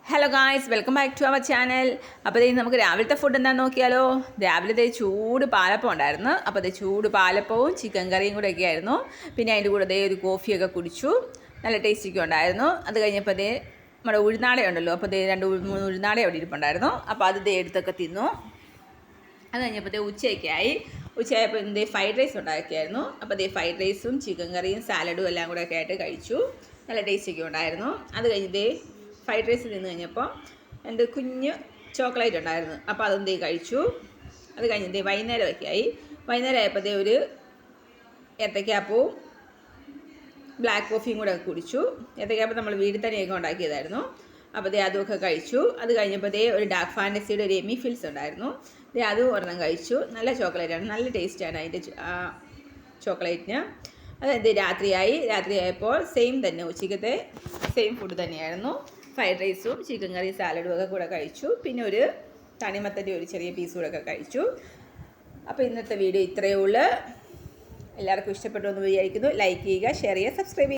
Hello guys, welcome back to our channel. അപ്പോൾ ഇത് നമുക്ക് രാവിലത്തെ ഫുഡ് എന്താണെന്ന് നോക്കിയാലോ. രാവിലത്തെ ചൂട് പാലപ്പം ഉണ്ടായിരുന്നു. അപ്പോൾ അത് ചൂട് പാലപ്പവും ചിക്കൻ കറിയും കൂടെ ഒക്കെ ആയിരുന്നു. പിന്നെ അതിൻ്റെ കൂടെ ഒരു കോഫിയൊക്കെ കുടിച്ചു. നല്ല ടേസ്റ്റിയൊക്കെ ഉണ്ടായിരുന്നു. അത് കഴിഞ്ഞപ്പോൾ നമ്മുടെ ഉഴുന്നാട ഉണ്ടല്ലോ, അപ്പോൾ 2-3 ഉഴുന്നാട അവിടെ ഇരിപ്പുണ്ടായിരുന്നു. അപ്പോൾ അത് എടുത്തൊക്കെ തിന്നു. അത് കഴിഞ്ഞപ്പോൾ ഉച്ചയൊക്കെയായി. ഉച്ചയായപ്പോൾ ഫ്രൈഡ് റൈസ് ഉണ്ടാക്കിയായിരുന്നു. അപ്പോൾ ഫ്രൈഡ് റൈസും ചിക്കൻ കറിയും സാലഡും എല്ലാം കൂടെ ഒക്കെ ആയിട്ട് കഴിച്ചു. നല്ല ടേസ്റ്റൊക്കെ ഉണ്ടായിരുന്നു. അത് കഴിഞ്ഞ് ഫ്രൈഡ് റൈസ് നിന്ന് കഴിഞ്ഞപ്പോൾ എൻ്റെ കുഞ്ഞ് ചോക്ലേറ്റ് ഉണ്ടായിരുന്നു. അപ്പോൾ അതൊന്നും കഴിച്ചു. അത് കഴിഞ്ഞ് വൈകുന്നേരമൊക്കെ ആയി. വൈകുന്നേരം ആയപ്പോൾ ഒരു ഏത്തക്കാപ്പവും ബ്ലാക്ക് കോഫിയും കൂടെ കുടിച്ചു. ഏത്തക്കാപ്പം നമ്മൾ വീട്ടിൽ തന്നെയൊക്കെ ഉണ്ടാക്കിയതായിരുന്നു. അപ്പോൾ അതുമൊക്കെ കഴിച്ചു. അത് കഴിഞ്ഞപ്പോൾ ഒരു ഡാർക്ക് ഫാൻറ്റസിയുടെ ഒരു എമി ഫിൽസ് ഉണ്ടായിരുന്നു. അതും ഒരെണ്ണം കഴിച്ചു. നല്ല ചോക്ലേറ്റാണ്, നല്ല ടേസ്റ്റാണ് അതിൻ്റെ ചോക്ലേറ്റിന്. അത് രാത്രിയായപ്പോൾ സെയിം തന്നെ, ഉച്ചയ്ക്കത്തെ സെയിം ഫുഡ് തന്നെയായിരുന്നു. ഫ്രൈഡ് റൈസും ചിക്കൻ കറി സാലഡും ഒക്കെ കൂടെ കഴിച്ചു. പിന്നെ ഒരു തണിമത്തൻ്റെ ഒരു ചെറിയ പീസ് കൂടെ ഒക്കെ കഴിച്ചു. അപ്പോൾ ഇന്നത്തെ വീഡിയോ ഇത്രയേ ഉള്ളൂ. എല്ലാവർക്കും ഇഷ്ടപ്പെട്ടു എന്ന് വിചാരിക്കുന്നു. ലൈക്ക് ചെയ്യുക, ഷെയർ ചെയ്യുക, സബ്സ്ക്രൈബ് ചെയ്യുക.